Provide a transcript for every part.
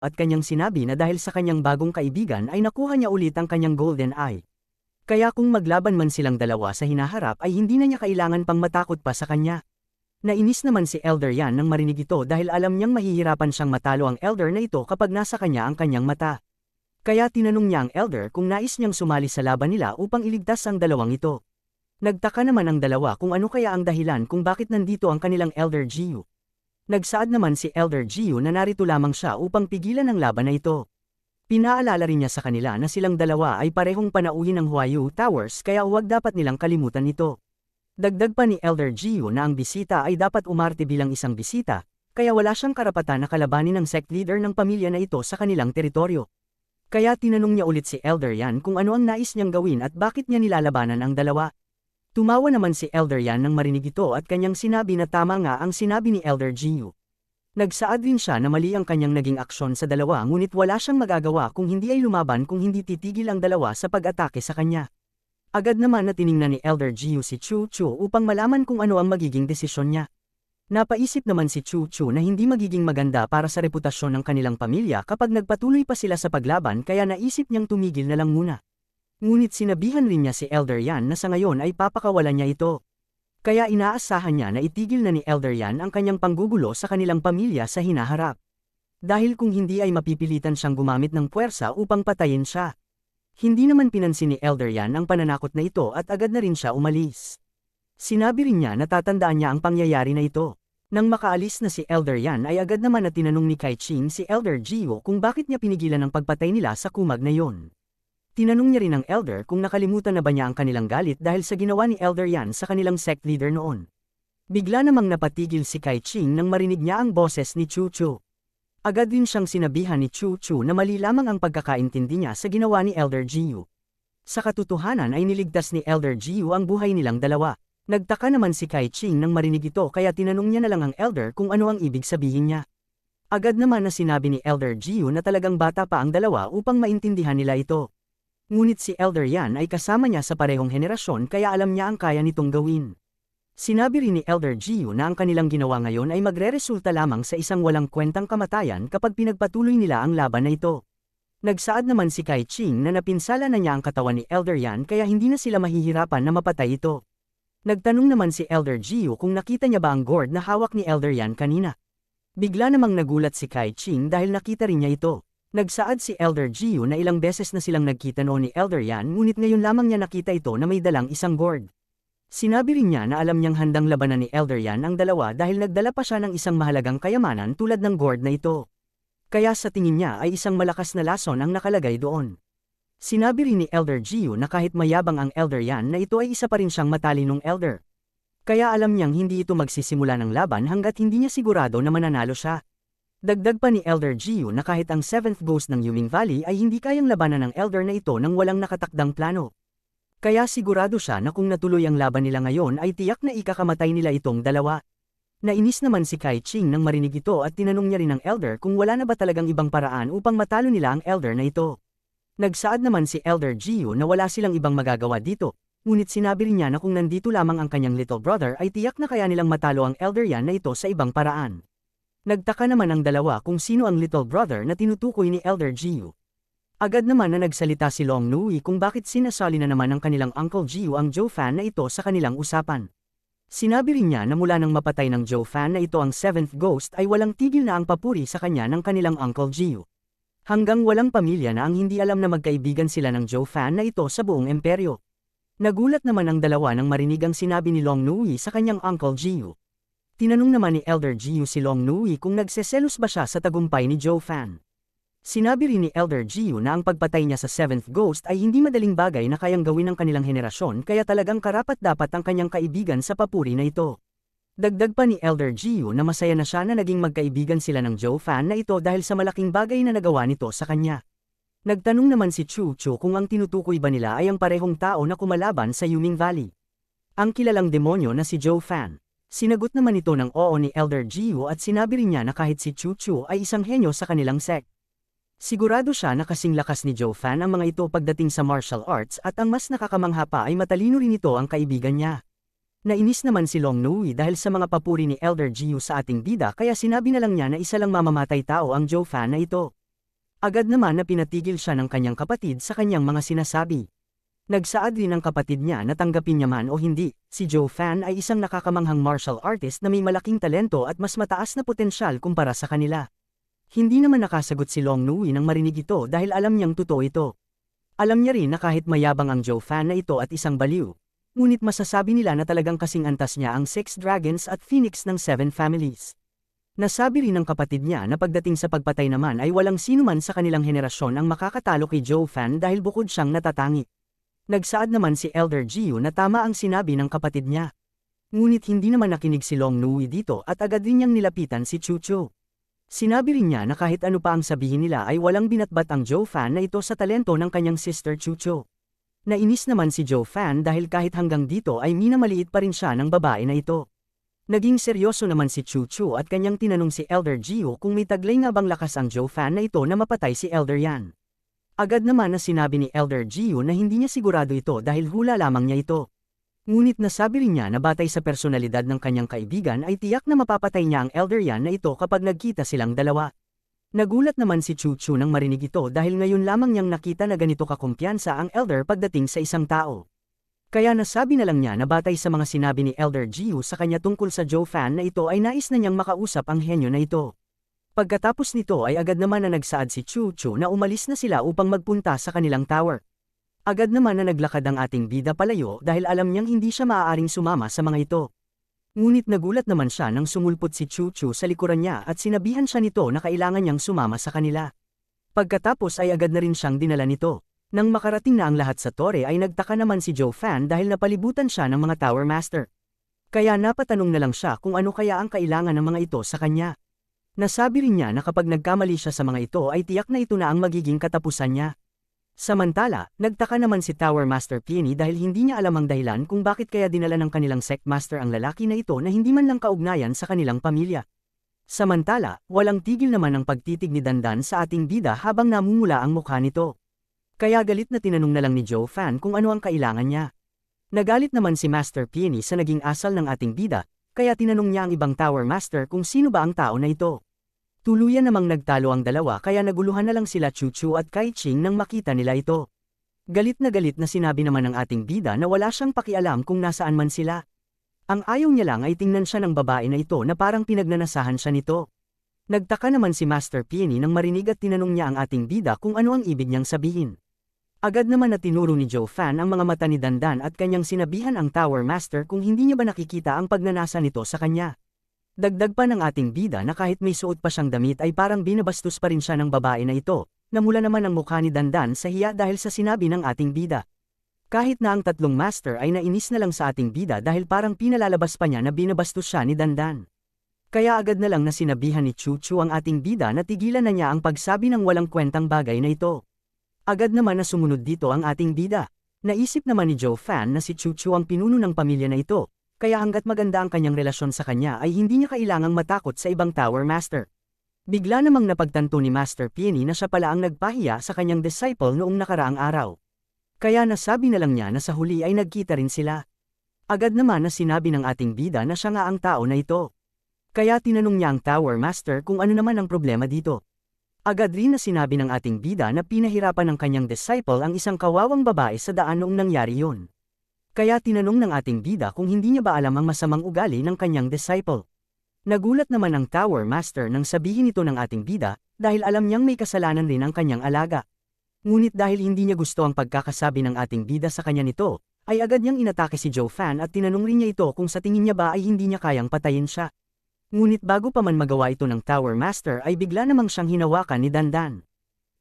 at kanyang sinabi na dahil sa kanyang bagong kaibigan ay nakuha niya ulit ang kanyang Golden Eye. Kaya kung maglaban man silang dalawa sa hinaharap ay hindi na niya kailangan pang matakot pa sa kanya. Nainis naman si Elder Yan nang marinig ito dahil alam niyang mahihirapan siyang matalo ang Elder na ito kapag nasa kanya ang kanyang mata. Kaya tinanong niya ang Elder kung nais niyang sumali sa laban nila upang iligtas ang dalawang ito. Nagtaka naman ang dalawa kung ano kaya ang dahilan kung bakit nandito ang kanilang Elder Jiu. Nagsaad naman si Elder Jiu na narito lamang siya upang pigilan ang laban na ito. Pinaalala rin niya sa kanila na silang dalawa ay parehong panauhin ng Huayu Towers kaya huwag dapat nilang kalimutan ito. Dagdag pa ni Elder Jiu na ang bisita ay dapat umarte bilang isang bisita, kaya wala siyang karapatan na kalabanin ng sect leader ng pamilya na ito sa kanilang teritoryo. Kaya tinanong niya ulit si Elder Yan kung ano ang nais niyang gawin at bakit niya nilalabanan ang dalawa. Tumawa naman si Elder Yan nang marinig ito at kanyang sinabi na tama nga ang sinabi ni Elder Jiu. Nagsaad rin siya na mali ang kanyang naging aksyon sa dalawa ngunit wala siyang magagawa kung hindi ay lumaban kung hindi titigil ang dalawa sa pag-atake sa kanya. Agad naman na tiningnan ni Elder Jiu si Chu Chu upang malaman kung ano ang magiging desisyon niya. Napaisip naman si Chu Chu na hindi magiging maganda para sa reputasyon ng kanilang pamilya kapag nagpatuloy pa sila sa paglaban kaya naisip niyang tumigil na lang muna. Ngunit sinabihan rin niya si Elder Yan na sa ngayon ay papakawalan niya ito. Kaya inaasahan niya na itigil na ni Elder Yan ang kanyang panggugulo sa kanilang pamilya sa hinaharap. Dahil kung hindi ay mapipilitan siyang gumamit ng puwersa upang patayin siya. Hindi naman pinansin ni Elder Yan ang pananakot na ito at agad na rin siya umalis. Sinabi rin niya na tatandaan niya ang pangyayari na ito. Nang makaalis na si Elder Yan ay agad naman na tinanong ni Kai Ching si Elder Jiu kung bakit niya pinigilan ang pagpatay nila sa kumag na yon. Tinanong niya rin ang Elder kung nakalimutan na ba niya ang kanilang galit dahil sa ginawa ni Elder Yan sa kanilang sect leader noon. Bigla namang napatigil si Kai Ching nang marinig niya ang boses ni Chu Chu. Agad din siyang sinabihan ni Chu Chu na mali lamang ang pagkakaintindi niya sa ginawa ni Elder Jiu. Sa katotohanan ay niligtas ni Elder Jiu ang buhay nilang dalawa. Nagtaka naman si Kai Ching nang marinig ito kaya tinanong niya na lang ang Elder kung ano ang ibig sabihin niya. Agad naman na sinabi ni Elder Jiu na talagang bata pa ang dalawa upang maintindihan nila ito. Ngunit si Elder Yan ay kasama niya sa parehong henerasyon kaya alam niya ang kaya nitong gawin. Sinabi rin ni Elder Jiu na ang kanilang ginawa ngayon ay magreresulta lamang sa isang walang kwentang kamatayan kapag pinagpatuloy nila ang laban na ito. Nagsaad naman si Kai Ching na napinsala na niya ang katawan ni Elder Yan kaya hindi na sila mahihirapan na mapatay ito. Nagtanong naman si Elder Jiu kung nakita niya ba ang gourd na hawak ni Elder Yan kanina. Bigla namang nagulat si Kai Ching dahil nakita rin niya ito. Nagsaad si Elder Jiu na ilang beses na silang nagkita noon ni Elder Yan ngunit ngayon lamang niya nakita ito na may dalang isang gourd. Sinabi rin niya na alam niyang handang labanan ni Elder Yan ang dalawa dahil nagdala pa siya ng isang mahalagang kayamanan tulad ng gourd na ito. Kaya sa tingin niya ay isang malakas na lason ang nakalagay doon. Sinabi rin ni Elder Jiu na kahit mayabang ang Elder Yan na ito ay isa pa rin siyang matalinong Elder. Kaya alam niyang hindi ito magsisimula ng laban hanggat hindi niya sigurado na mananalo siya. Dagdag pa ni Elder Jiu na kahit ang 7th Ghost ng Yuming Valley ay hindi kayang labanan ng Elder na ito nang walang nakatakdang plano. Kaya sigurado siya na kung natuloy ang laban nila ngayon ay tiyak na ikakamatay nila itong dalawa. Nainis naman si Kai Ching nang marinig ito at tinanong niya rin ang Elder kung wala na ba talagang ibang paraan upang matalo nila ang Elder na ito. Nagsaad naman si Elder Jiu na wala silang ibang magagawa dito, ngunit sinabi rin niya na kung nandito lamang ang kanyang little brother ay tiyak na kaya nilang matalo ang Elder Yan na ito sa ibang paraan. Nagtaka naman ang dalawa kung sino ang little brother na tinutukoy ni Elder Jiu. Agad naman na nagsalita si Long Nui kung bakit sinasali na naman ng kanilang Uncle Jiu ang Joe Fan na ito sa kanilang usapan. Sinabi rin niya na mula nang mapatay ng Joe Fan na ito ang 7th Ghost ay walang tigil na ang papuri sa kanya ng kanilang Uncle Jiu. Hanggang walang pamilya na ang hindi alam na magkaibigan sila ng Joe Fan na ito sa buong imperyo. Nagulat naman ang dalawa nang marinig ang sinabi ni Long Nui sa kanyang Uncle Jiu. Tinanong naman ni Elder Jiu si Long Nui kung nagseselos ba siya sa tagumpay ni Joe Fan. Sinabi rin ni Elder Jiu na ang pagpatay niya sa 7th Ghost ay hindi madaling bagay na kayang gawin ng kanilang henerasyon kaya talagang karapat-dapat ang kanyang kaibigan sa papuri na ito. Dagdag pa ni Elder Jiu na masaya na siya na naging magkaibigan sila ng Joe Fan na ito dahil sa malaking bagay na nagawa nito sa kanya. Nagtanong naman si Chu Chu kung ang tinutukoy ba nila ay ang parehong tao na kumalaban sa Yuming Valley. Ang kilalang demonyo na si Joe Fan. Sinagot naman ito ng oo ni Elder Jiu at sinabi rin niya na kahit si Chu Chu ay isang henyo sa kanilang sect. Sigurado siya na kasing lakas ni Joe Fan ang mga ito pagdating sa martial arts at ang mas nakakamangha pa ay matalino rin ito ang kaibigan niya. Nainis naman si Long Nui dahil sa mga papuri ni Elder Jiu sa ating bida kaya sinabi na lang niya na isa lang mamamatay tao ang Joe Fan na ito. Agad naman na pinatigil siya ng kanyang kapatid sa kanyang mga sinasabi. Nagsaad din ang kapatid niya na tanggapin niya man o hindi, si Joe Fan ay isang nakakamanghang martial artist na may malaking talento at mas mataas na potensyal kumpara sa kanila. Hindi naman nakasagot si Long Nui nang marinig ito dahil alam niyang totoo ito. Alam niya rin na kahit mayabang ang Joe Fan na ito at isang baliw, ngunit masasabi nila na talagang kasing antas niya ang Six Dragons at Phoenix ng Seven Families. Nasabi rin ng kapatid niya na pagdating sa pagpatay naman ay walang sinuman sa kanilang henerasyon ang makakatalo kay Joe Fan dahil bukod siyang natatangi. Nagsaad naman si Elder Jiu na tama ang sinabi ng kapatid niya. Ngunit hindi naman nakinig si Long Nui dito at agad rin niyang nilapitan si Chucho. Sinabi rin niya na kahit ano pa ang sabihin nila ay walang binatbat ang Joe Fan na ito sa talento ng kanyang sister Chucho. Nainis naman si Joe Fan dahil kahit hanggang dito ay minamaliit pa rin siya ng babae na ito. Naging seryoso naman si Chucho at kanyang tinanong si Elder Jiu kung may taglay nga bang lakas ang Joe Fan na ito na mapatay si Elder Yan. Agad naman na sinabi ni Elder Jiu na hindi niya sigurado ito dahil hula lamang niya ito. Ngunit nasabi rin niya na batay sa personalidad ng kanyang kaibigan ay tiyak na mapapatay niya ang Elder Yan na ito kapag nagkita silang dalawa. Nagulat naman si Chucho nang marinig ito dahil ngayon lamang niyang nakita na ganito kakumpiyansa ang Elder pagdating sa isang tao. Kaya nasabi na lang niya na batay sa mga sinabi ni Elder Jiu sa kanya tungkol sa Joe Fan na ito ay nais na niyang makausap ang henyo na ito. Pagkatapos nito ay agad naman na nagsaad si Chucho na umalis na sila upang magpunta sa kanilang tower. Agad naman na naglakad ang ating bida palayo dahil alam niyang hindi siya maaaring sumama sa mga ito. Ngunit nagulat naman siya nang sumulpot si Chucho sa likuran niya at sinabihan siya nito na kailangan niyang sumama sa kanila. Pagkatapos ay agad na rin siyang dinala nito. Nang makarating na ang lahat sa tore ay nagtaka naman si Joe Fan dahil napalibutan siya ng mga Tower Master. Kaya napatanong na lang siya kung ano kaya ang kailangan ng mga ito sa kanya. Nasabi rin niya na kapag nagkamali siya sa mga ito ay tiyak na ito na ang magiging katapusan niya. Samantala, nagtaka naman si Tower Master Peony dahil hindi niya alam ang dahilan kung bakit kaya dinala ng kanilang Sect Master ang lalaki na ito na hindi man lang kaugnayan sa kanilang pamilya. Samantala, walang tigil naman ang pagtitig ni Dandan sa ating bida habang namumula ang mukha nito. Kaya galit na tinanong na lang ni Joe Fan kung ano ang kailangan niya. Nagalit naman si Master Peony sa naging asal ng ating bida, kaya tinanong niya ang ibang Tower Master kung sino ba ang tao na ito. Tuluyan namang nagtalo ang dalawa kaya naguluhan na lang sila Chuchu at Kai Ching nang makita nila ito. Galit na sinabi naman ng ating bida na wala siyang pakialam kung nasaan man sila. Ang ayaw niya lang ay tingnan siya ng babae na ito na parang pinagnanasahan siya nito. Nagtaka naman si Master Peony nang marinig at tinanong niya ang ating bida kung ano ang ibig niyang sabihin. Agad naman na tinuro ni Joe Fan ang mga mata ni Dandan at kanyang sinabihan ang Tower Master kung hindi niya ba nakikita ang pagnanasa nito sa kanya. Dagdag pa ng ating bida na kahit may suot pa siyang damit ay parang binabastos pa rin siya ng babae na ito, namula naman ang mukha ni Dandan sa hiya dahil sa sinabi ng ating bida. Kahit na ang tatlong master ay nainis na lang sa ating bida dahil parang pinalalabas pa niya na binabastos siya ni Dandan. Kaya agad na lang na sinabihan ni Chuchu ang ating bida na tigilan na niya ang pagsabi ng walang kwentang bagay na ito. Agad naman na sumunod dito ang ating bida. Naisip naman ni Joe Fan na si Chuchu ang pinuno ng pamilya na ito, kaya hanggat maganda ang kanyang relasyon sa kanya ay hindi niya kailangang matakot sa ibang Tower Master. Bigla namang napagtanto ni Master Peony na siya pala ang nagpahiya sa kanyang disciple noong nakaraang araw. Kaya nasabi na lang niya na sa huli ay nagkita rin sila. Agad naman na sinabi ng ating bida na siya nga ang tao na ito. Kaya tinanong niya ang Tower Master kung ano naman ang problema dito. Agad rin na sinabi ng ating bida na pinahirapan ng kanyang disciple ang isang kawawang babae sa daan noong nangyari yun. Kaya tinanong ng ating bida kung hindi niya ba alam ang masamang ugali ng kanyang disciple. Nagulat naman ang Tower Master nang sabihin ito ng ating bida dahil alam niyang may kasalanan rin ang kanyang alaga. Ngunit dahil hindi niya gusto ang pagkakasabi ng ating bida sa kanya nito, ay agad niyang inatake si Joe Fan at tinanong rin niya ito kung sa tingin niya ba ay hindi niya kayang patayin siya. Ngunit bago pa man magawa ito ng Tower Master ay bigla namang siyang hinawakan ni Dandan.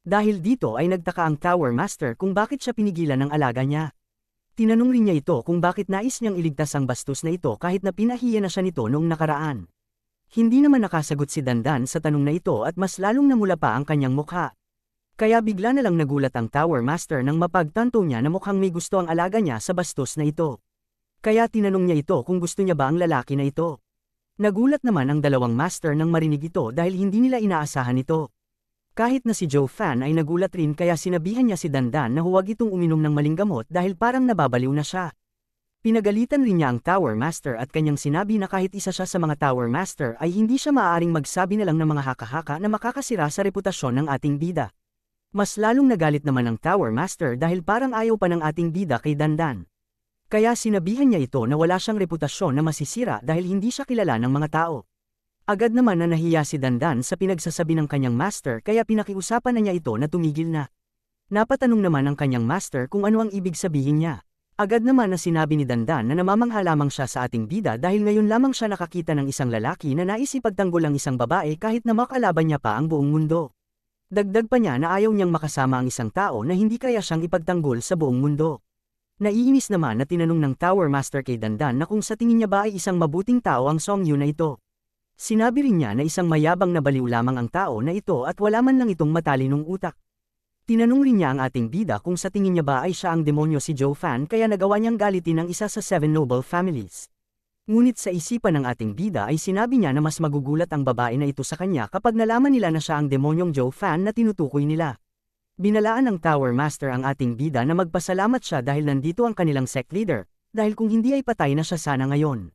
Dahil dito ay nagtaka ang Tower Master kung bakit siya pinigilan ng alaga niya. Tinanong rin niya ito kung bakit nais niyang iligtas ang bastos na ito kahit na pinahiya na siya nito noong nakaraan. Hindi naman nakasagot si Dandan sa tanong na ito at mas lalong namula pa ang kanyang mukha. Kaya bigla na lang nagulat ang Tower Master nang mapagtanto niya na mukhang may gusto ang alaga niya sa bastos na ito. Kaya tinanong niya ito kung gusto niya ba ang lalaki na ito. Nagulat naman ang dalawang master nang marinig ito dahil hindi nila inaasahan ito. Kahit na si Joe Fan ay nagulat rin kaya sinabihan niya si Dandan na huwag itong uminom ng maling gamot dahil parang nababaliw na siya. Pinagalitan rin niya ang Tower Master at kanyang sinabi na kahit isa siya sa mga Tower Master ay hindi siya maaaring magsabi na lang ng mga haka-haka na makakasira sa reputasyon ng ating bida. Mas lalong nagalit naman ang Tower Master dahil parang ayaw pa ng ating bida kay Dandan. Kaya sinabihan niya ito na wala siyang reputasyon na masisira dahil hindi siya kilala ng mga tao. Agad naman na nahiya si Dandan sa pinagsasabi ng kanyang master kaya pinakiusapan na niya ito na tumigil na. Napatanong naman ang kanyang master kung ano ang ibig sabihin niya. Agad naman na sinabi ni Dandan na namamangha lamang siya sa ating bida dahil ngayon lamang siya nakakita ng isang lalaki na nais ipagtanggol ang isang babae kahit na makalaban niya pa ang buong mundo. Dagdag pa niya na ayaw niyang makasama ang isang tao na hindi kaya siyang ipagtanggol sa buong mundo. Naiinis naman na tinanong ng Tower Master kay Dandan na kung sa tingin niya ba ay isang mabuting tao ang Songyu na ito. Sinabi rin niya na isang mayabang na baliw lamang ang tao na ito at wala man lang itong matalinong utak. Tinanong rin niya ang ating bida kung sa tingin niya ba ay siya ang demonyo si Joe Fan kaya nagawa niyang galitin ang isa sa 7 noble families. Ngunit sa isipan ng ating bida ay sinabi niya na mas magugulat ang babae na ito sa kanya kapag nalaman nila na siya ang demonyong Joe Fan na tinutukoy nila. Binalaan ng Tower Master ang ating bida na magpasalamat siya dahil nandito ang kanilang sect leader, dahil kung hindi ay patay na siya sana ngayon.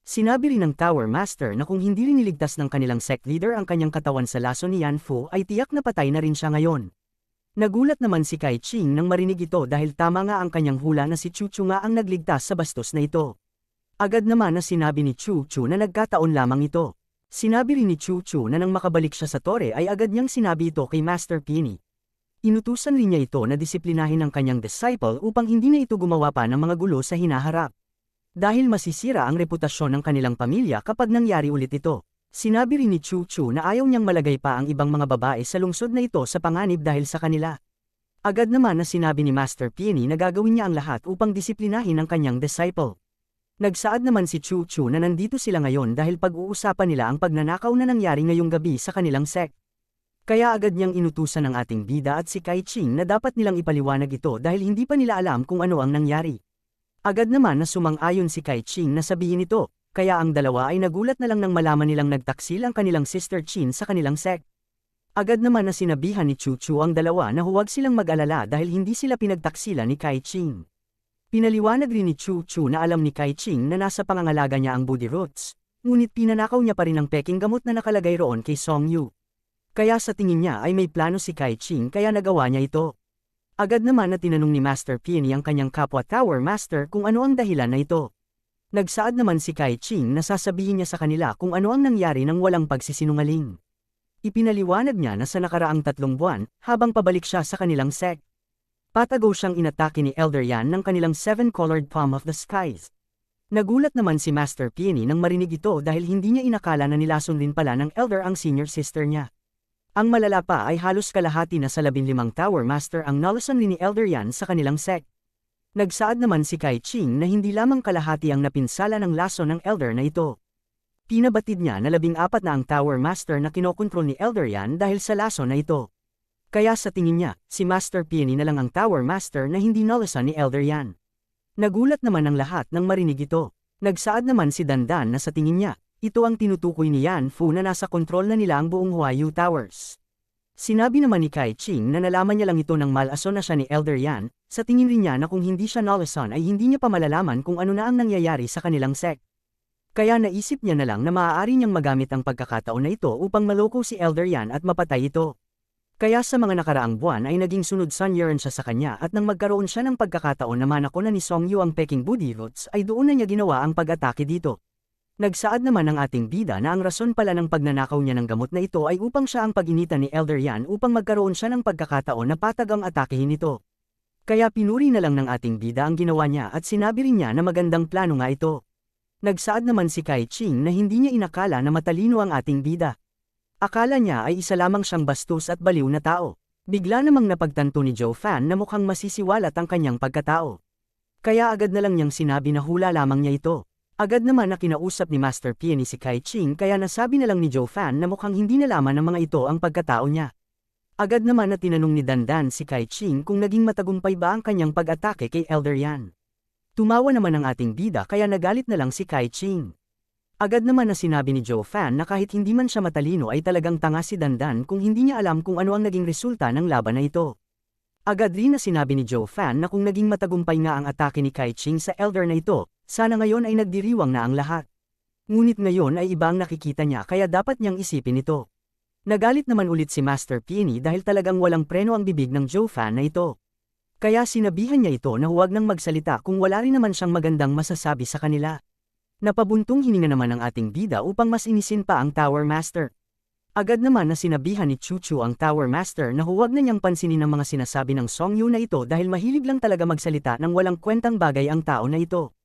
Sinabi rin ng Tower Master na kung hindi rin niligtas ng kanilang sect leader ang kanyang katawan sa laso ni Yan Fu ay tiyak na patay na rin siya ngayon. Nagulat naman si Kai Ching nang marinig ito dahil tama nga ang kanyang hula na si Chu Chu nga ang nagligtas sa bastos na ito. Agad naman na sinabi ni Chu Chu na nagkataon lamang ito. Sinabi rin ni Chu Chu na nang makabalik siya sa tore ay agad niyang sinabi ito kay Master Penny. Inutusan rin niya ito na disiplinahin ang kanyang disciple upang hindi na ito gumawa pa ng mga gulo sa hinaharap. Dahil masisira ang reputasyon ng kanilang pamilya kapag nangyari ulit ito. Sinabi rin ni Chu Chu na ayaw niyang malagay pa ang ibang mga babae sa lungsod na ito sa panganib dahil sa kanila. Agad naman na sinabi ni Master Penny na gagawin niya ang lahat upang disiplinahin ang kanyang disciple. Nagsaad naman si Chu Chu na nandito sila ngayon dahil pag-uusapan nila ang pagnanakaw na nangyari ngayong gabi sa kanilang sect. Kaya agad niyang inutusan ng ating bida at si Kai Ching na dapat nilang ipaliwanag ito dahil hindi pa nila alam kung ano ang nangyari. Agad naman na sumang-ayon si Kai Ching na sabihin ito, kaya ang dalawa ay nagulat na lang nang malaman nilang nagtaksil ang kanilang sister Chin sa kanilang sect. Agad naman na sinabihan ni Chu Chu ang dalawa na huwag silang mag-alala dahil hindi sila pinagtaksila ni Kai Ching. Pinaliwanag rin ni Chu Chu na alam ni Kai Ching na nasa pangangalaga niya ang Body Roots, ngunit pinanakaw niya pa rin ang peking gamot na nakalagay roon kay Songyu. Kaya sa tingin niya ay may plano si Kai Ching kaya nagawa niya ito. Agad naman na tinanong ni Master Penny ang kanyang kapwa Tower Master kung ano ang dahilan na ito. Nagsaad naman si Kai Ching na sasabihin niya sa kanila kung ano ang nangyari nang walang pagsisinungaling. Ipinaliwanag niya na sa nakaraang 3 buwan, habang pabalik siya sa kanilang sect, patago siyang inatake ni Elder Yan ng kanilang 7-colored palm of the skies. Nagulat naman si Master Penny nang marinig ito dahil hindi niya inakala na nilason din pala ng Elder ang senior sister niya. Ang malala pa ay halos kalahati na sa 15 Tower Master ang nalason ni Elder Yan sa kanilang sect. Nagsaad naman si Kai Ching na hindi lamang kalahati ang napinsala ng laso ng Elder na ito. Pinabatid niya na 14 na ang Tower Master na kinokontrol ni Elder Yan dahil sa laso na ito. Kaya sa tingin niya, si Master Penny na lang ang Tower Master na hindi nalason ni Elder Yan. Nagulat naman ang lahat nang marinig ito. Nagsaad naman si Dandan na sa tingin niya, ito ang tinutukoy ni Yan Fu na nasa kontrol na nila ang buong Huayu Towers. Sinabi naman ni Kai Ching na nalaman niya lang ito ng malason na siya ni Elder Yan, sa tingin rin niya na kung hindi siya nalason ay hindi niya pa malalaman kung ano na ang nangyayari sa kanilang sect. Kaya naisip niya na lang na maaari niyang magamit ang pagkakataon na ito upang maloko si Elder Yan at mapatay ito. Kaya sa mga nakaraang buwan ay naging sunod Sun Yuan siya sa kanya at nang magkaroon siya ng pagkakataon na manako na ni Songyu ang Peking Body Roots ay doon na niya ginawa ang pag-atake dito. Nagsaad naman ang ating bida na ang rason pala ng pagnanakaw niya ng gamot na ito ay upang siya ang pag-initan ni Elder Yan upang magkaroon siya ng pagkakataon na patag ang atakehin ito. Kaya pinuri na lang ng ating bida ang ginawa niya at sinabi rin niya na magandang plano nga ito. Nagsaad naman si Kai Ching na hindi niya inakala na matalino ang ating bida. Akala niya ay isa lamang siyang bastos at baliw na tao. Bigla namang napagtanto ni Joe Fan na mukhang masisiwalat ang kanyang pagkatao. Kaya agad na lang niyang sinabi na hula lamang niya ito. Agad naman na kinausap ni Master Penny si Kai Ching kaya nasabi na lang ni Joe Fan na mukhang hindi nalaman ng mga ito ang pagkatao niya. Agad naman na tinanong ni Dandan si Kai Ching kung naging matagumpay ba ang kanyang pag-atake kay Elder Yan. Tumawa naman ang ating bida kaya nagalit na lang si Kai Ching. Agad naman na sinabi ni Joe Fan na kahit hindi man siya matalino ay talagang tanga si Dandan kung hindi niya alam kung ano ang naging resulta ng laban na ito. Agad rin na sinabi ni Joe Fan na kung naging matagumpay nga ang atake ni Kai Ching sa Elder na ito, sana ngayon ay nagdiriwang na ang lahat. Ngunit ngayon ay iba ang nakikita niya kaya dapat niyang isipin ito. Nagalit naman ulit si Master Peony dahil talagang walang preno ang bibig ng Joe Fan na ito. Kaya sinabihan niya ito na huwag nang magsalita kung wala rin naman siyang magandang masasabi sa kanila. Napabuntong hininga naman ang ating bida upang mas inisin pa ang Tower Master. Agad naman na sinabihan ni Chuchu ang Tower Master na huwag na niyang pansinin ang mga sinasabi ng Songyu na ito dahil mahilig lang talaga magsalita ng walang kwentang bagay ang tao na ito.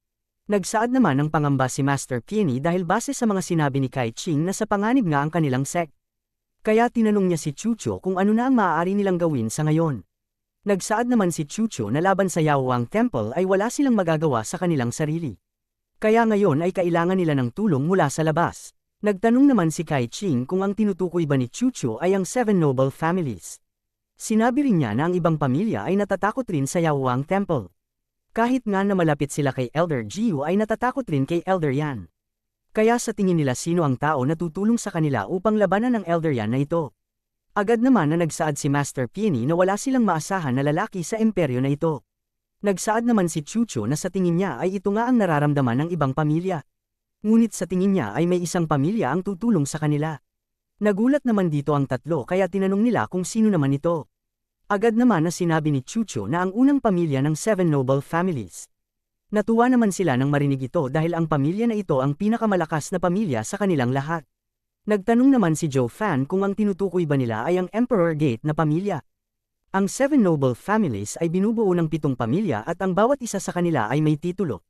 Nagsaad naman ng pangamba si Master Peony dahil base sa mga sinabi ni Kai Ching na sa panganib nga ang kanilang sect. Kaya tinanong niya si Chuchu kung ano na ang maaari nilang gawin sa ngayon. Nagsaad naman si Chuchu na laban sa Yaowang Temple ay wala silang magagawa sa kanilang sarili. Kaya ngayon ay kailangan nila ng tulong mula sa labas. Nagtanong naman si Kai Ching kung ang tinutukoy ba ni Chuchu ay ang 7 noble families. Sinabi rin niya na ang ibang pamilya ay natatakot rin sa Yaowang Temple. Kahit nga na malapit sila kay Elder Jiu ay natatakot rin kay Elder Yan. Kaya sa tingin nila sino ang tao na tutulong sa kanila upang labanan ng Elder Yan na ito. Agad naman na nagsaad si Master Peony na wala silang maasahan na lalaki sa imperyo na ito. Nagsaad naman si Chuchu na sa tingin niya ay ito nga ang nararamdaman ng ibang pamilya. Ngunit sa tingin niya ay may isang pamilya ang tutulong sa kanila. Nagulat naman dito ang tatlo kaya tinanong nila kung sino naman ito. Agad naman na sinabi ni Chuchu na ang unang pamilya ng 7 noble families. Natuwa naman sila nang marinig ito dahil ang pamilya na ito ang pinakamalakas na pamilya sa kanilang lahat. Nagtanong naman si Joe Fan kung ang tinutukoy ba nila ay ang Emperor Gate na pamilya. Ang 7 noble families ay binubuo ng 7 pamilya at ang bawat isa sa kanila ay may titulo.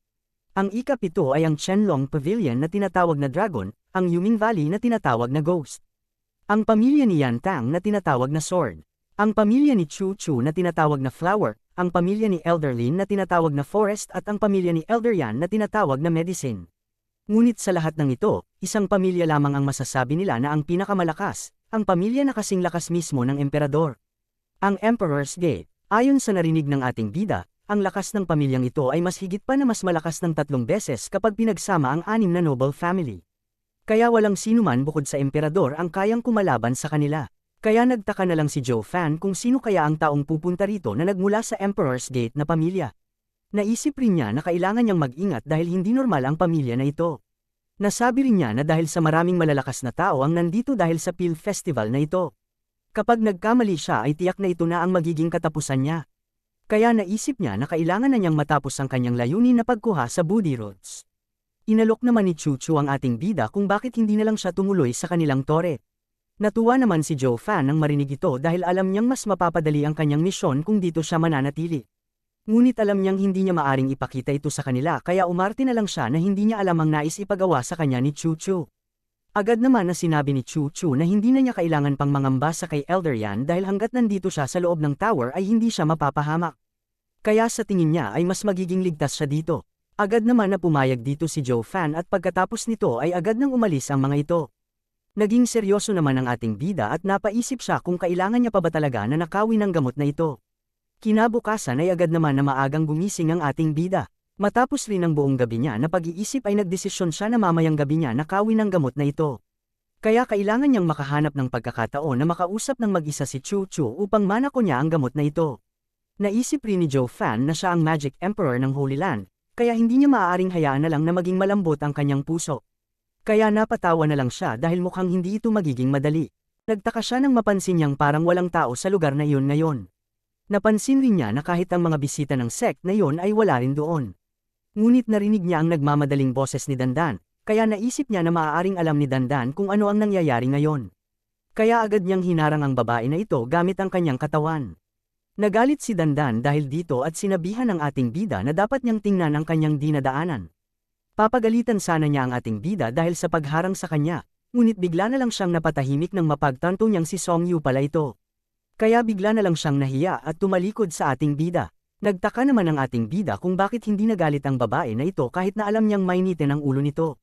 Ang ika-7 ay ang Qianlong Pavilion na tinatawag na Dragon, ang Yuming Valley na tinatawag na Ghost. Ang pamilya ni Yan Tang na tinatawag na Sword. Ang pamilya ni Chu Chu na tinatawag na Flower, ang pamilya ni Elder Lin na tinatawag na Forest at ang pamilya ni Elder Yan na tinatawag na Medicine. Ngunit sa lahat ng ito, isang pamilya lamang ang masasabi nila na ang pinakamalakas, ang pamilya na kasing lakas mismo ng emperador. Ang Emperor's Gate. Ayon sa narinig ng ating bida, ang lakas ng pamilyang ito ay mas higit pa na mas malakas ng 3 beses kapag pinagsama ang 6 na noble family. Kaya walang sinuman bukod sa emperador ang kayang kumalaban sa kanila. Kaya nagtaka na lang si Joe Fan kung sino kaya ang taong pupunta rito na nagmula sa Emperor's Gate na pamilya. Naisip rin niya na kailangan niyang mag-ingat dahil hindi normal ang pamilya na ito. Nasabi rin niya na dahil sa maraming malalakas na tao ang nandito dahil sa Peel Festival na ito. Kapag nagkamali siya ay tiyak na ito na ang magiging katapusan niya. Kaya naisip niya na kailangan na niyang matapos ang kanyang layunin na pagkuha sa Budi Roads. Inalok naman ni Chuchu ang ating bida kung bakit hindi na lang siya tumuloy sa kanilang tore. Natuwa naman si Joe Fan nang marinig ito dahil alam niyang mas mapapadali ang kanyang misyon kung dito siya mananatili. Ngunit alam niyang hindi niya maaring ipakita ito sa kanila kaya umarte na lang siya na hindi niya alam ang nais ipagawa sa kanya ni Chuchu. Agad naman na sinabi ni Chuchu na hindi na niya kailangan pang mangamba sa kay Elder Yan dahil hanggat nandito siya sa loob ng tower ay hindi siya mapapahamak. Kaya sa tingin niya ay mas magiging ligtas siya dito. Agad naman na pumayag dito si Joe Fan at pagkatapos nito ay agad nang umalis ang mga ito. Naging seryoso naman ang ating bida at napaisip siya kung kailangan niya pa ba talaga na nakawin ang gamot na ito. Kinabukasan ay agad naman na maagang gumising ang ating bida. Matapos rin ang buong gabi niya na pag-iisip ay nagdesisyon siya na mamayang gabi niya nakawin ang gamot na ito. Kaya kailangan niyang makahanap ng pagkakataon na makausap ng mag-isa si Chu Chu upang manako niya ang gamot na ito. Naisip rin ni Joe Fan na siya ang Magic Emperor ng Holy Land, kaya hindi niya maaaring hayaan na lang na maging malambot ang kanyang puso. Kaya napatawa na lang siya dahil mukhang hindi ito magiging madali. Nagtaka siya nang mapansin niyang parang walang tao sa lugar na iyon ngayon. Napansin rin niya na kahit ang mga bisita ng sect na iyon ay wala rin doon. Ngunit narinig niya ang nagmamadaling boses ni Dandan, kaya naisip niya na maaaring alam ni Dandan kung ano ang nangyayari ngayon. Kaya agad niyang hinarang ang babae na ito gamit ang kanyang katawan. Nagalit si Dandan dahil dito at sinabihan ng ating bida na dapat niyang tingnan ang kanyang dinadaanan. Papagalitan sana niya ang ating bida dahil sa pagharang sa kanya, ngunit bigla na lang siyang napatahimik nang mapagtanto niyang si Songyu pala ito. Kaya bigla na lang siyang nahiya at tumalikod sa ating bida. Nagtaka naman ang ating bida kung bakit hindi nagalit ang babae na ito kahit na alam niyang mainitin ang ulo nito.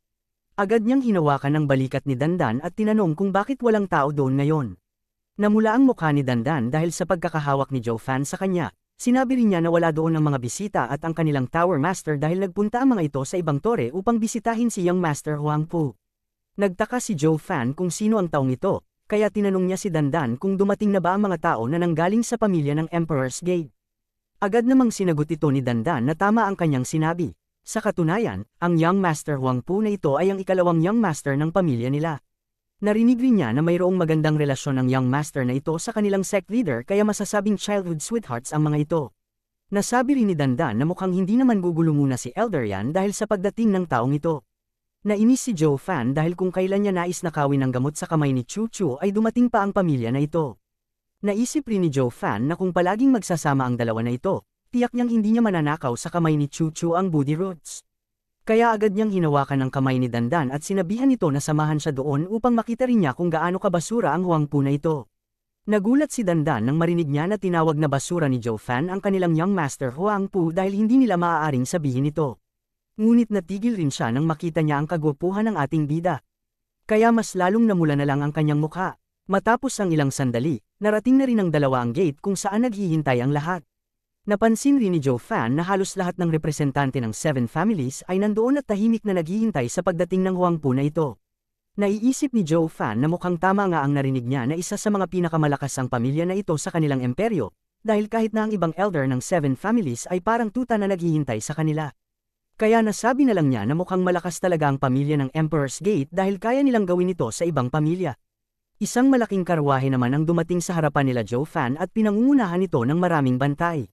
Agad niyang hinawakan ang balikat ni Dandan at tinanong kung bakit walang tao doon ngayon. Namula ang mukha ni Dandan dahil sa pagkakahawak ni Joe Fan sa kanya. Sinabi rin niya na wala doon ang mga bisita at ang kanilang Tower Master dahil nagpunta ang mga ito sa ibang tore upang bisitahin si Young Master Huang Pu. Nagtaka si Joe Fan kung sino ang taong ito, kaya tinanong niya si Dandan kung dumating na ba ang mga tao na nanggaling sa pamilya ng Emperor's Gate. Agad namang sinagot ito ni Dandan na tama ang kanyang sinabi. Sa katunayan, ang Young Master Huang Pu na ito ay ang ikalawang Young Master ng pamilya nila. Narinig rin niya na mayroong magandang relasyon ang young master na ito sa kanilang sect leader kaya masasabing childhood sweethearts ang mga ito. Nasabi rin ni Dandan na mukhang hindi naman gugulo muna si Elder Yan dahil sa pagdating ng taong ito. Nainis si Joe Fan dahil kung kailan niya nais nakawin ng gamot sa kamay ni Chu Chu ay dumating pa ang pamilya na ito. Naisip rin ni Joe Fan na kung palaging magsasama ang dalawa na ito, tiyak niyang hindi niya mananakaw sa kamay ni Chu Chu ang booty roots. Kaya agad niyang hinawakan ang kamay ni Dandan at sinabihan ito na samahan siya doon upang makita rin niya kung gaano kabasura ang huwangpu na ito. Nagulat si Dandan nang marinig niya na tinawag na basura ni Joe Fan ang kanilang young master huwangpu dahil hindi nila maaaring sabihin ito. Ngunit natigil rin siya nang makita niya ang kagwapuhan ng ating bida. Kaya mas lalong namula na lang ang kanyang mukha. Matapos ang ilang sandali, narating na rin ang dalawa ang gate kung saan naghihintay ang lahat. Napansin rin ni Joe Fan na halos lahat ng representante ng 7 families ay nandoon at tahimik na naghihintay sa pagdating ng huwangpu na ito. Naiisip ni Joe Fan na mukhang tama nga ang narinig niya na isa sa mga pinakamalakas ang pamilya na ito sa kanilang imperyo, dahil kahit na ang ibang elder ng 7 families ay parang tuta na naghihintay sa kanila. Kaya nasabi na lang niya na mukhang malakas talaga ang pamilya ng Emperor's Gate dahil kaya nilang gawin ito sa ibang pamilya. Isang malaking karwahe naman ang dumating sa harapan nila Joe Fan at pinangungunahan ito ng maraming bantay.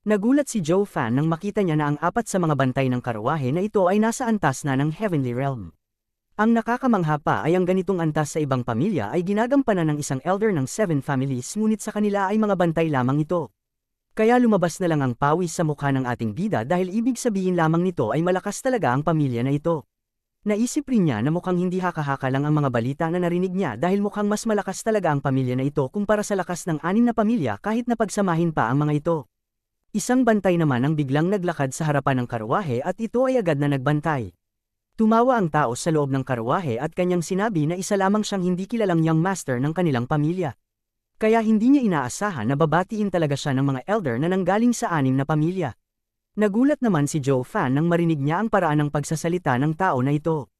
Nagulat si Joe Fan nang makita niya na ang 4 sa mga bantay ng karwahe na ito ay nasa antas na ng Heavenly Realm. Ang nakakamangha pa ay ang ganitong antas sa ibang pamilya ay ginagampanan ng isang elder ng 7 families ngunit sa kanila ay mga bantay lamang ito. Kaya lumabas na lang ang pawis sa mukha ng ating bida dahil ibig sabihin lamang nito ay malakas talaga ang pamilya na ito. Naisip rin niya na mukhang hindi haka-haka lang ang mga balita na narinig niya dahil mukhang mas malakas talaga ang pamilya na ito kumpara sa lakas ng 6 na pamilya kahit na pagsamahin pa ang mga ito. Isang bantay naman ang biglang naglakad sa harapan ng karwahe at ito ay agad na nagbantay. Tumawa ang tao sa loob ng karwahe at kanyang sinabi na isa lamang siyang hindi kilalang young master ng kanilang pamilya. Kaya hindi niya inaasahan na babatiin talaga siya ng mga elder na nanggaling sa 6 na pamilya. Nagulat naman si Joe Fan nang marinig niya ang paraan ng pagsasalita ng tao na ito.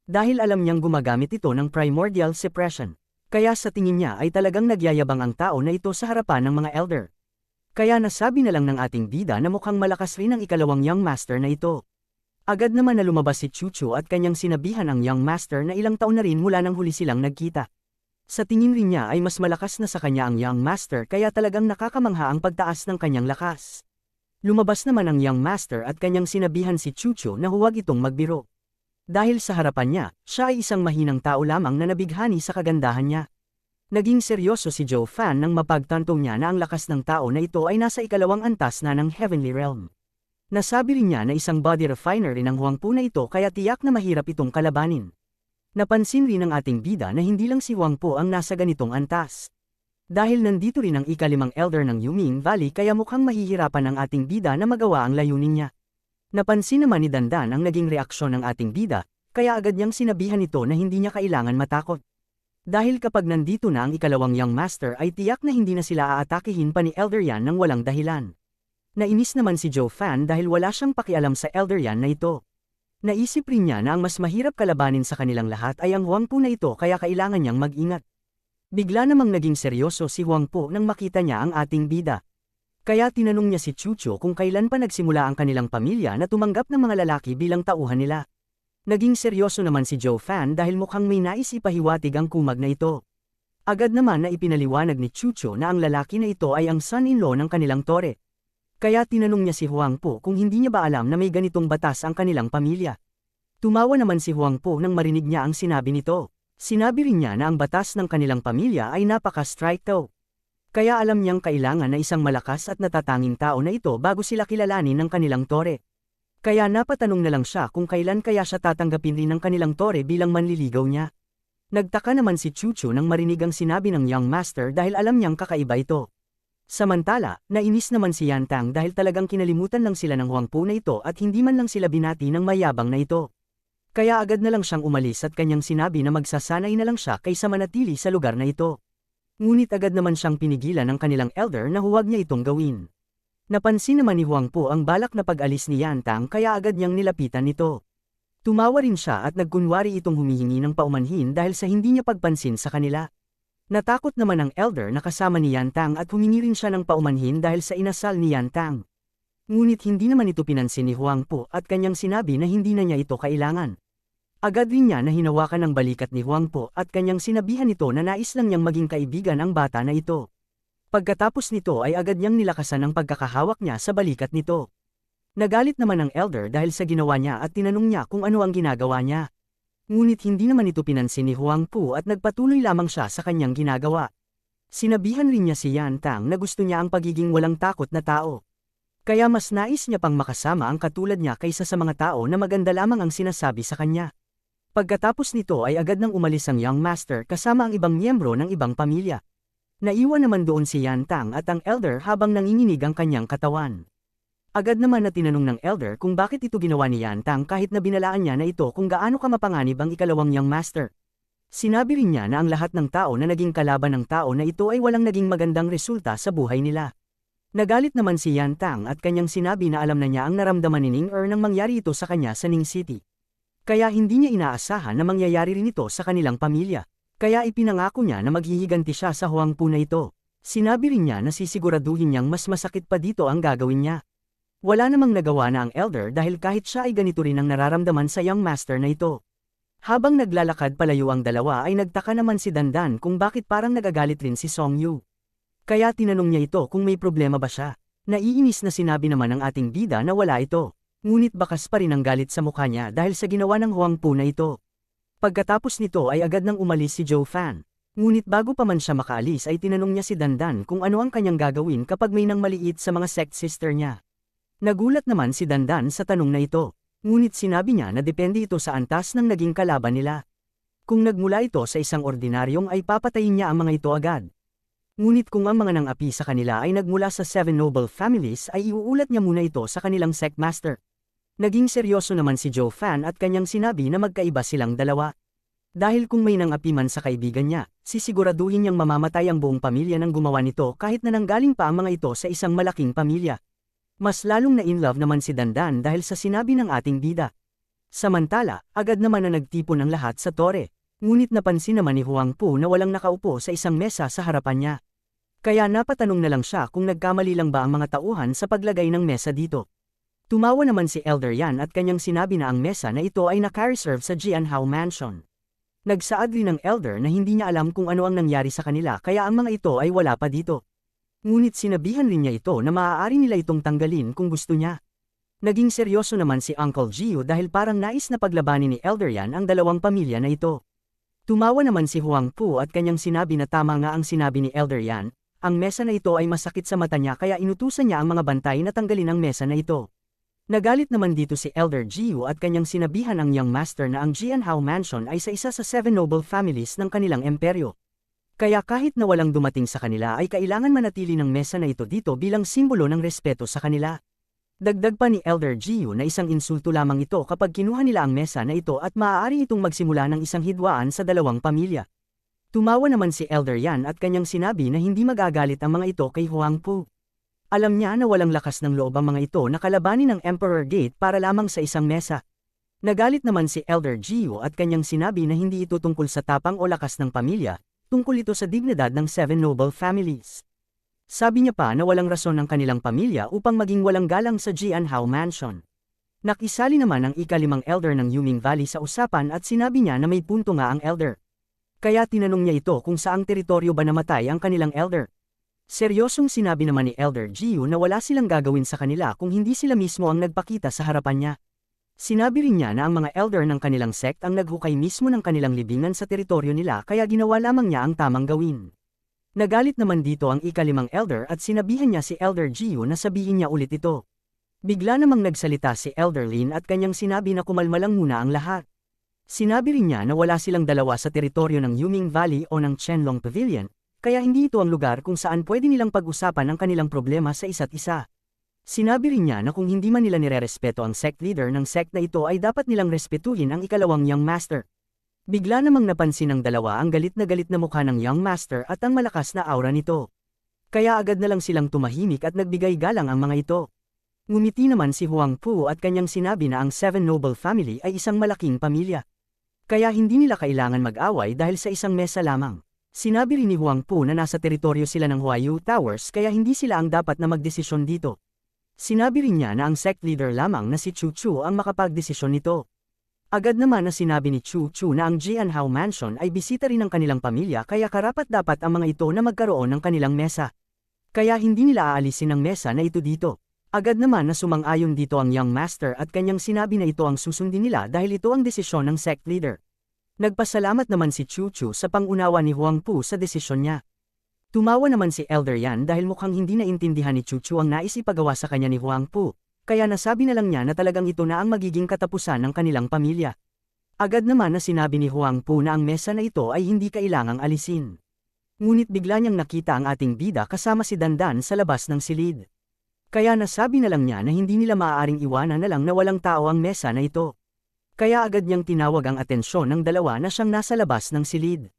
Dahil alam niyang gumagamit ito ng primordial suppression. Kaya sa tingin niya ay talagang nagyayabang ang tao na ito sa harapan ng mga elder. Kaya nasabi na lang ng ating bida na mukhang malakas rin ang ikalawang young master na ito. Agad naman na lumabas si Chu Chu at kanyang sinabihan ang young master na ilang taon na rin mula nang huli silang nagkita. Sa tingin rin niya ay mas malakas na sa kanya ang young master kaya talagang nakakamangha ang pagtaas ng kanyang lakas. Lumabas naman ang young master at kanyang sinabihan si Chu Chu na huwag itong magbiro. Dahil sa harapan niya, siya ay isang mahinang tao lamang na nabighani sa kagandahan niya. Naging seryoso si Joe Fan nang mapagtantong niya na ang lakas ng tao na ito ay nasa ikalawang antas na ng Heavenly Realm. Nasabi rin niya na isang body refiner rin ang huwangpu na ito kaya tiyak na mahirap itong kalabanin. Napansin rin ng ating bida na hindi lang si huwangpu ang nasa ganitong antas. Dahil nandito rin ang ika-5 elder ng Yuming Valley kaya mukhang mahihirapan ang ating bida na magawa ang layunin niya. Napansin naman ni Dandan ang naging reaksyon ng ating bida, kaya agad niyang sinabihan ito na hindi niya kailangan matakot. Dahil kapag nandito na ang ikalawang young master ay tiyak na hindi na sila aatakihin pa ni Elder Yan ng walang dahilan. Nainis naman si Joe Fan dahil wala siyang pakialam sa Elder Yan na ito. Naisip rin niya na ang mas mahirap kalabanin sa kanilang lahat ay ang huwangpu na ito kaya kailangan niyang mag-ingat. Bigla namang naging seryoso si huwangpu nang makita niya ang ating bida. Kaya tinanong niya si Chu Chu kung kailan pa nagsimula ang kanilang pamilya na tumanggap ng mga lalaki bilang tauhan nila. Naging seryoso naman si Joe Fan dahil mukhang may nais ipahiwatig ang kumag na ito. Agad naman na ipinaliwanag ni Chu Chu na ang lalaki na ito ay ang son-in-law ng kanilang tore. Kaya tinanong niya si huwangpu kung hindi niya ba alam na may ganitong batas ang kanilang pamilya. Tumawa naman si huwangpu nang marinig niya ang sinabi nito. Sinabi rin niya na ang batas ng kanilang pamilya ay napaka-stricto. Kaya alam niyang kailangan na isang malakas at natatanging tao na ito bago sila kilalanin ng kanilang tore. Kaya napatanong na lang siya kung kailan kaya siya tatanggapin rin ng kanilang tore bilang manliligaw niya. Nagtaka naman si Chu Chu nang marinig ang sinabi ng young master dahil alam niyang kakaiba ito. Samantala, nainis naman si Yan Tang dahil talagang kinalimutan lang sila ng huwangpu na ito at hindi man lang sila binati ng mayabang na ito. Kaya agad na lang siyang umalis at kanyang sinabi na magsasanay na lang siya kaysa manatili sa lugar na ito. Ngunit agad naman siyang pinigilan ng kanilang elder na huwag niya itong gawin. Napansin naman ni huwangpu ang balak na pag-alis ni Yan Tang kaya agad niyang nilapitan nito. Tumawa rin siya at nagkunwari itong humihingi ng paumanhin dahil sa hindi niya pagpansin sa kanila. Natakot naman ang elder na kasama ni Yan Tang at humingi rin siya ng paumanhin dahil sa inasal ni Yan Tang. Ngunit hindi naman ito pinansin ni huwangpu at kanyang sinabi na hindi na niya ito kailangan. Agad rin niya na hinawakan ang balikat ni Huang Po at kanyang sinabihan ito na nais lang niyang maging kaibigan ang bata na ito. Pagkatapos nito ay agad niyang nilakasan ang pagkakahawak niya sa balikat nito. Nagalit naman ang elder dahil sa ginawa niya at tinanong niya kung ano ang ginagawa niya. Ngunit hindi naman ito pinansin ni Huang Po at nagpatuloy lamang siya sa kanyang ginagawa. Sinabihan rin niya si Yan Tang na gusto niya ang pagiging walang takot na tao. Kaya mas nais niya pang makasama ang katulad niya kaysa sa mga tao na maganda lamang ang sinasabi sa kanya. Pagkatapos nito ay agad nang umalis ang young master kasama ang ibang miyembro ng ibang pamilya. Naiwan naman doon si Yan Tang at ang elder habang nanginginig ang kanyang katawan. Agad naman na tinanong ng elder kung bakit ito ginawa ni Yan Tang kahit na binalaan niya na ito kung gaano kamapanganib ang ikalawang young master. Sinabi rin niya na ang lahat ng tao na naging kalaban ng tao na ito ay walang naging magandang resulta sa buhay nila. Nagalit naman si Yan Tang at kanyang sinabi na alam na niya ang naramdaman ni Ning nang mangyari ito sa kanya sa Ning City. Kaya hindi niya inaasahan na mangyayari rin ito sa kanilang pamilya. Kaya ipinangako niya na maghihiganti siya sa Huang Po na ito. Sinabi rin niya na sisiguraduhin niyang mas masakit pa dito ang gagawin niya. Wala namang nagawa na ang elder dahil kahit siya ay ganito rin ang nararamdaman sa young master na ito. Habang naglalakad palayo ang dalawa ay nagtaka naman si Dandan kung bakit parang nagagalit rin si Song Yu. Kaya tinanong niya ito kung may problema ba siya. Naiinis na sinabi naman ng ating bida na wala ito. Ngunit bakas pa rin ang galit sa mukha niya dahil sa ginawa ng Huang Po na ito. Pagkatapos nito ay agad nang umalis si Joe Fan. Ngunit bago pa man siya makaalis ay tinanong niya si Dandan kung ano ang kanyang gagawin kapag may nang maliit sa mga sect sister niya. Nagulat naman si Dandan sa tanong na ito. Ngunit sinabi niya na depende ito sa antas ng naging kalaban nila. Kung nagmula ito sa isang ordinaryong ay papatayin niya ang mga ito agad. Ngunit kung ang mga nang-api sa kanila ay nagmula sa 7 noble families ay iuulat niya muna ito sa kanilang sect master. Naging seryoso naman si Joe Fan at kanyang sinabi na magkaiba silang dalawa. Dahil kung may nang-api man sa kaibigan niya, sisiguraduhin niyang mamamatay ang buong pamilya nang gumawa nito kahit na nanggaling pa ang mga ito sa isang malaking pamilya. Mas lalong na in love naman si Dandan dahil sa sinabi ng ating bida. Samantala, agad naman na nagtipon ang lahat sa tore. Ngunit napansin naman ni Huang Po na walang nakaupo sa isang mesa sa harapan niya. Kaya napatanong na lang siya kung nagkamali lang ba ang mga tauhan sa paglagay ng mesa dito. Tumawa naman si Elder Yan at kanyang sinabi na ang mesa na ito ay naka-reserve sa Jianhao Mansion. Nagsaad rin ng Elder na hindi niya alam kung ano ang nangyari sa kanila kaya ang mga ito ay wala pa dito. Ngunit sinabihan rin niya ito na maaari nila itong tanggalin kung gusto niya. Naging seryoso naman si Uncle Gio dahil parang nais na paglabanin ni Elder Yan ang dalawang pamilya na ito. Tumawa naman si Huang Po at kanyang sinabi na tama nga ang sinabi ni Elder Yan, ang mesa na ito ay masakit sa mata niya kaya inutusan niya ang mga bantay na tanggalin ang mesa na ito. Nagalit naman dito si Elder Gio at kanyang sinabihan ang young master na ang Jianhao Mansion ay sa isa sa 7 noble families ng kanilang imperyo. Kaya kahit na walang dumating sa kanila ay kailangan manatili ng mesa na ito dito bilang simbolo ng respeto sa kanila. Dagdag pa ni Elder Gio na isang insulto lamang ito kapag kinuha nila ang mesa na ito at maaari itong magsimula ng isang hidwaan sa dalawang pamilya. Tumawa naman si Elder Yan at kanyang sinabi na hindi magagalit ang mga ito kay Huang Po. Alam niya na walang lakas ng loob ang mga ito na kalabanin ng Emperor Gate para lamang sa isang mesa. Nagalit naman si Elder Gio at kanyang sinabi na hindi ito tungkol sa tapang o lakas ng pamilya, tungkol ito sa dignidad ng 7 noble families. Sabi niya pa na walang rason ng kanilang pamilya upang maging walang galang sa Jianhao Mansion. Nakisali naman ang ika-5 elder ng Yuming Valley sa usapan at sinabi niya na may punto nga ang elder. Kaya tinanong niya ito kung saang teritoryo ba namatay ang kanilang elder. Seryosong sinabi naman ni Elder Gio na wala silang gagawin sa kanila kung hindi sila mismo ang nagpakita sa harapan niya. Sinabi rin niya na ang mga elder ng kanilang sect ang naghukay mismo ng kanilang libingan sa teritoryo nila kaya ginawa lamang niya ang tamang gawin. Nagalit naman dito ang ika-5 elder at sinabihan niya si Elder Gio na sabihin niya ulit ito. Bigla namang nagsalita si Elder Lin at kanyang sinabi na kumalma lang muna ang lahat. Sinabi rin niya na wala silang dalawa sa teritoryo ng Yuming Valley o ng Chenlong Pavilion, kaya hindi ito ang lugar kung saan pwede nilang pag-usapan ang kanilang problema sa isa't isa. Sinabi rin niya na kung hindi man nila nirerespeto ang sect leader ng sect na ito ay dapat nilang respetuhin ang ikalawang young master. Bigla namang napansin ng dalawa ang galit na mukha ng young master at ang malakas na aura nito. Kaya agad na lang silang tumahimik at nagbigay galang ang mga ito. Ngumiti naman si Huang Po at kanyang sinabi na ang 7 noble family ay isang malaking pamilya. Kaya hindi nila kailangan mag-away dahil sa isang mesa lamang. Sinabi rin ni Huang Po na nasa teritoryo sila ng Huayu Towers kaya hindi sila ang dapat na magdesisyon dito. Sinabi rin niya na ang sect leader lamang na si Chu Chu ang makapagdesisyon nito. Agad naman na sinabi ni Chu Chu na ang Jianhao Mansion ay bisita rin ng kanilang pamilya kaya karapat-dapat ang mga ito na magkaroon ng kanilang mesa. Kaya hindi nila aalisin ang mesa na ito dito. Agad naman na sumang-ayon dito ang young master at kanyang sinabi na ito ang susundin nila dahil ito ang desisyon ng sect leader. Nagpasalamat naman si Chu Chu sa pangunawa ni Huang Pu sa desisyon niya. Tumawa naman si Elder Yan dahil mukhang hindi naintindihan ni Chu Chu ang nais ipagawa sa kanya ni Huang Pu. Kaya nasabi na lang niya na talagang ito na ang magiging katapusan ng kanilang pamilya. Agad naman na sinabi ni Huang Pu na ang mesa na ito ay hindi kailangang alisin. Ngunit bigla niyang nakita ang ating bida kasama si Dandan sa labas ng silid. Kaya nasabi na lang niya na hindi nila maaaring iwanan na lang na walang tao ang mesa na ito. Kaya agad niyang tinawag ang atensyon ng dalawa na siyang nasa labas ng silid.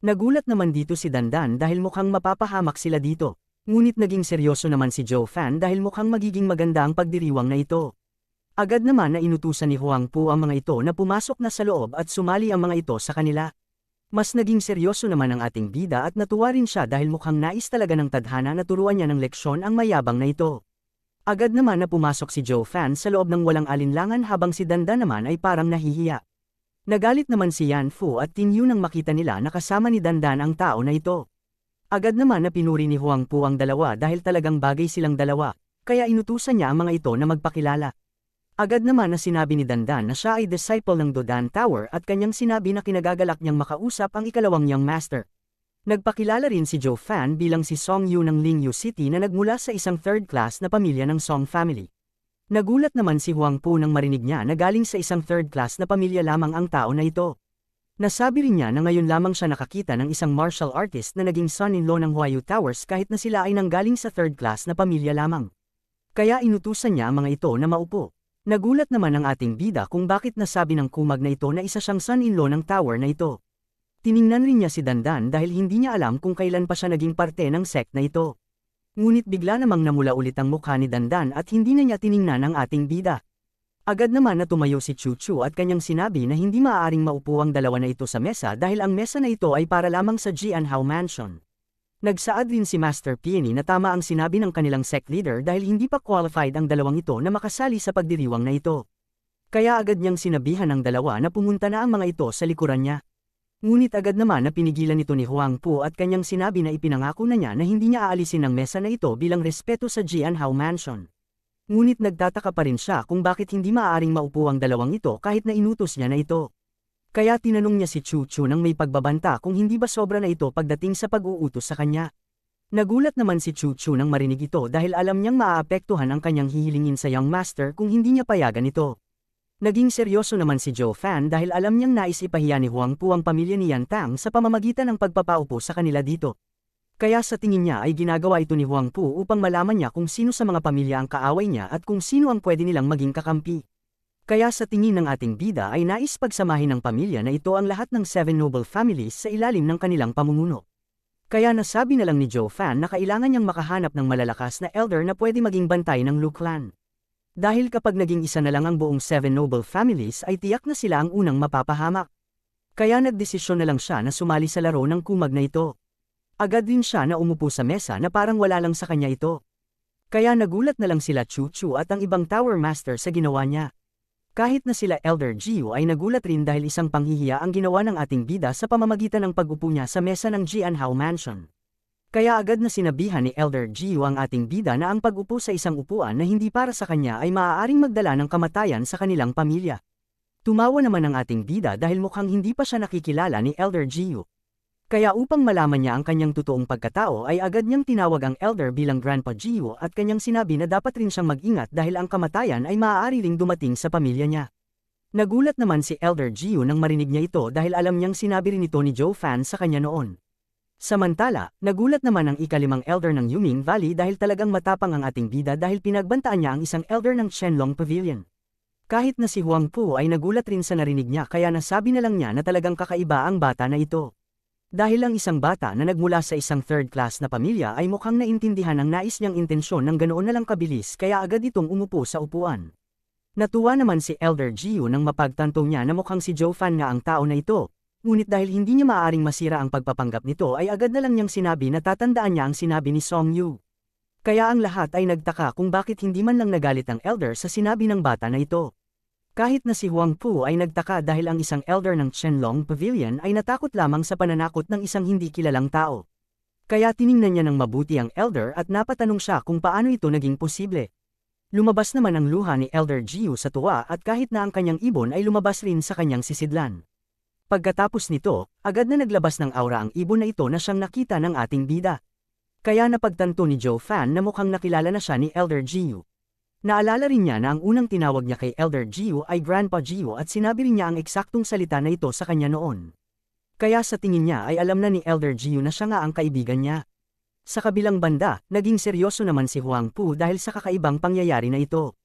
Nagulat naman dito si Dandan dahil mukhang mapapahamak sila dito. Ngunit naging seryoso naman si Joe Fan dahil mukhang magiging maganda ang pagdiriwang na ito. Agad naman na inutusan ni Huang Pu ang mga ito na pumasok na sa loob at sumali ang mga ito sa kanila. Mas naging seryoso naman ang ating bida at natuwa rin siya dahil mukhang nais talaga ng tadhana na turuan niya ng leksyon ang mayabang na ito. Agad naman na pumasok si Joe Fan sa loob ng walang alinlangan habang si Dandan naman ay parang nahihiya. Nagalit naman si Yan Fu at Tin Yu nang makita nila na kasama ni Dandan ang tao na ito. Agad naman na pinuri ni Huang Pu ang dalawa dahil talagang bagay silang dalawa, kaya inutusan niya ang mga ito na magpakilala. Agad naman na sinabi ni Dandan na siya ay disciple ng Dodan Tower at kanyang sinabi na kinagagalak niyang makausap ang ikalawang young master. Nagpakilala rin si Joe Fan bilang si Song Yu ng Lingyu City na nagmula sa isang third class na pamilya ng Song family. Nagulat naman si Huang Pu nang marinig niya na galing sa isang third class na pamilya lamang ang tao na ito. Nasabi rin niya na ngayon lamang siya nakakita ng isang martial artist na naging son-in-law ng Huayu Towers kahit na sila ay nanggaling sa third class na pamilya lamang. Kaya inutusan niya ang mga ito na maupo. Nagulat naman ang ating bida kung bakit nasabi ng kumag na ito na isa siyang son-in-law ng tower na ito. Tiningnan rin niya si Dandan dahil hindi niya alam kung kailan pa siya naging parte ng sect na ito. Ngunit bigla namang namula ulit ang mukha ni Dandan at hindi na niya tiningnan ang ating bida. Agad naman na tumayo si Chu Chu at kanyang sinabi na hindi maaaring maupo ang dalawa na ito sa mesa dahil ang mesa na ito ay para lamang sa Jianhao Mansion. Nagsaad rin si Master Peony na tama ang sinabi ng kanilang sect leader dahil hindi pa qualified ang dalawang ito na makasali sa pagdiriwang na ito. Kaya agad niyang sinabihan ang dalawa na pumunta na ang mga ito sa likuran niya. Ngunit agad naman na pinigilan ito ni Huang Pu at kanyang sinabi na ipinangako na niya na hindi niya aalisin ang mesa na ito bilang respeto sa Jianhao Mansion. Ngunit nagtataka pa rin siya kung bakit hindi maaaring maupo ang dalawang ito kahit na inutos niya na ito. Kaya tinanong niya si Chu Chu nang may pagbabanta kung hindi ba sobra na ito pagdating sa pag-uutos sa kanya. Nagulat naman si Chu Chu nang marinig ito dahil alam niyang maaapektuhan ang kanyang hihilingin sa young master kung hindi niya payagan ito. Naging seryoso naman si Joe Fan dahil alam niyang nais ipahiya ni Huang Pu ang pamilya ni Yan Tang sa pamamagitan ng pagpapaupo sa kanila dito. Kaya sa tingin niya ay ginagawa ito ni Huang Pu upang malaman niya kung sino sa mga pamilya ang kaaway niya at kung sino ang pwede nilang maging kakampi. Kaya sa tingin ng ating bida ay nais pagsamahin ng pamilya na ito ang lahat ng 7 noble families sa ilalim ng kanilang pamumuno. Kaya nasabi na lang ni Joe Fan na kailangan niyang makahanap ng malalakas na elder na pwede maging bantay ng Lu clan. Dahil kapag naging isa na lang ang buong 7 noble families ay tiyak na sila ang unang mapapahamak. Kaya nagdesisyon na lang siya na sumali sa laro ng kumag na ito. Agad din siya na umupo sa mesa na parang wala lang sa kanya ito. Kaya nagulat na lang sila Chu Chu at ang ibang tower master sa ginawa niya. Kahit na sila Elder Jiu ay nagulat rin dahil isang panghihiya ang ginawa ng ating bida sa pamamagitan ng pag-upo niya sa mesa ng Jianhao Mansion. Kaya agad na sinabihan ni Elder Jiu ang ating bida na ang pag-upo sa isang upuan na hindi para sa kanya ay maaaring magdala ng kamatayan sa kanilang pamilya. Tumawa naman ang ating bida dahil mukhang hindi pa siya nakikilala ni Elder Jiu. Kaya upang malaman niya ang kanyang totoong pagkatao ay agad niyang tinawag ang elder bilang Grandpa Jiu at kanyang sinabi na dapat rin siyang mag-ingat dahil ang kamatayan ay maaari ring dumating sa pamilya niya. Nagulat naman si Elder Jiu nang marinig niya ito dahil alam niyang sinabi rin ito ni Joe Fan sa kanya noon. Samantala, nagulat naman ang ikalimang elder ng Yuming Valley dahil talagang matapang ang ating bida dahil pinagbantaan niya ang isang elder ng Shenlong Pavilion. Kahit na si Huang Pu ay nagulat rin sa narinig niya kaya nasabi na lang niya na talagang kakaiba ang bata na ito. Dahil ang isang bata na nagmula sa isang third class na pamilya ay mukhang naintindihan ang nais niyang intensyon ng ganoon na lang kabilis kaya agad itong umupo sa upuan. Natuwa naman si Elder Jiu nang mapagtanto niya na mukhang si Joe Fan nga ang tao na ito, ngunit dahil hindi niya maaaring masira ang pagpapanggap nito ay agad na lang niyang sinabi na tatandaan niya ang sinabi ni Song Yu. Kaya ang lahat ay nagtaka kung bakit hindi man lang nagalit ang elder sa sinabi ng bata na ito. Kahit na si Huang Pu ay nagtaka dahil ang isang elder ng Qianlong Pavilion ay natakot lamang sa pananakot ng isang hindi kilalang tao. Kaya tiningnan niya ng mabuti ang elder at napatanong siya kung paano ito naging posible. Lumabas naman ang luha ni Elder Jiu sa tuwa at kahit na ang kanyang ibon ay lumabas rin sa kanyang sisidlan. Pagkatapos nito, agad na naglabas ng aura ang ibon na ito na siyang nakita ng ating bida. Kaya napagtanto ni Zhou Fan na mukhang nakilala na siya ni Elder Jiu. Naalala rin niya na ang unang tinawag niya kay Elder Jiu ay Grandpa Jiu at sinabi rin niya ang eksaktong salita na ito sa kanya noon. Kaya sa tingin niya ay alam na ni Elder Jiu na siya nga ang kaibigan niya. Sa kabilang banda, naging seryoso naman si Huang Pu dahil sa kakaibang pangyayari na ito.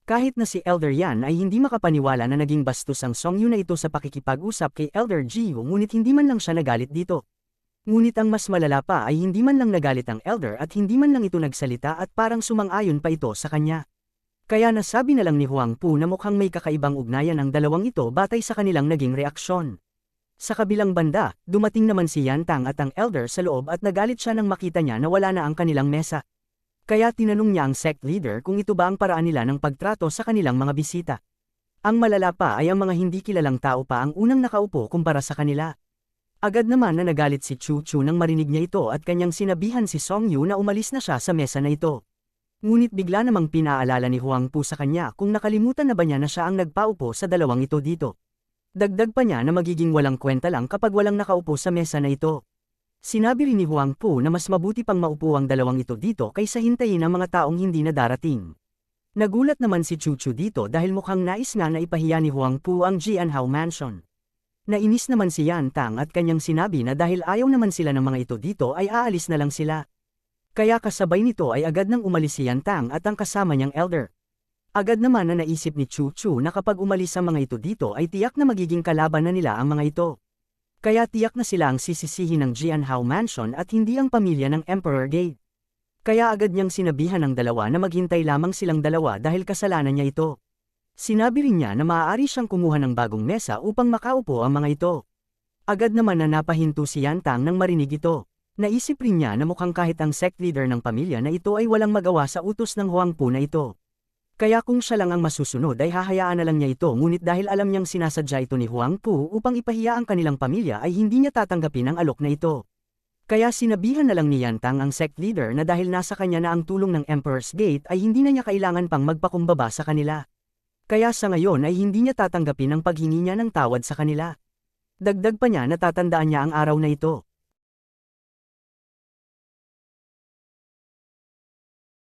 Kahit na si Elder Yan ay hindi makapaniwala na naging bastos ang Song Yu na ito sa pakikipag-usap kay Elder Jiu ngunit hindi man lang siya nagalit dito. Ngunit ang mas malala pa ay hindi man lang nagalit ang Elder at hindi man lang ito nagsalita at parang sumang-ayon pa ito sa kanya. Kaya nasabi na lang ni Huang Pu na mukhang may kakaibang ugnayan ang dalawang ito batay sa kanilang naging reaksyon. Sa kabilang banda, dumating naman si Yan Tang at ang elder sa loob at nagalit siya nang makita niya na wala na ang kanilang mesa. Kaya tinanong niya ang sect leader kung ito ba ang paraan nila ng pagtrato sa kanilang mga bisita. Ang malala pa ay ang mga hindi kilalang tao pa ang unang nakaupo kumpara sa kanila. Agad naman na nagalit si Chu Chu nang marinig niya ito at kanyang sinabihan si Song Yu na umalis na siya sa mesa na ito. Ngunit bigla namang pinaalala ni Huang Pu sa kanya kung nakalimutan na ba niya na siya ang nagpaupo sa dalawang ito dito. Dagdag pa niya na magiging walang kwenta lang kapag walang nakaupo sa mesa na ito. Sinabi rin ni Huang Pu na mas mabuti pang maupo ang dalawang ito dito kaysa hintayin ang mga taong hindi na darating. Nagulat naman si Chu Chu dito dahil mukhang nais nga na ipahiya ni Huang Pu ang Jianhao Mansion. Nainis naman si Yan Tang at kanyang sinabi na dahil ayaw naman sila ng mga ito dito ay aalis na lang sila. Kaya kasabay nito ay agad nang umalis si Yan Tang at ang kasama niyang elder. Agad naman na naisip ni Chu Chu na kapag umalis ang mga ito dito ay tiyak na magiging kalaban na nila ang mga ito. Kaya tiyak na sila ang sisisihin ng Jianhao Mansion at hindi ang pamilya ng Emperor Gate. Kaya agad niyang sinabihan ng dalawa na maghintay lamang silang dalawa dahil kasalanan niya ito. Sinabi rin niya na maaari siyang kumuha ng bagong mesa upang makaupo ang mga ito. Agad naman na napahinto si Yan Tang nang marinig ito. Naisip rin niya na mukhang kahit ang sect leader ng pamilya na ito ay walang magawa sa utos ng Huang Pu na ito. Kaya kung siya lang ang masusunod ay hahayaan na lang niya ito ngunit dahil alam niyang sinasadya ito ni Huang Pu upang ipahiya ang kanilang pamilya ay hindi niya tatanggapin ang alok na ito. Kaya sinabihan na lang ni Yan Tang ang sect leader na dahil nasa kanya na ang tulong ng Emperor's Gate ay hindi na niya kailangan pang magpakumbaba sa kanila. Kaya sa ngayon ay hindi niya tatanggapin ang paghingi niya ng tawad sa kanila. Dagdag pa niya na tatandaan niya ang araw na ito.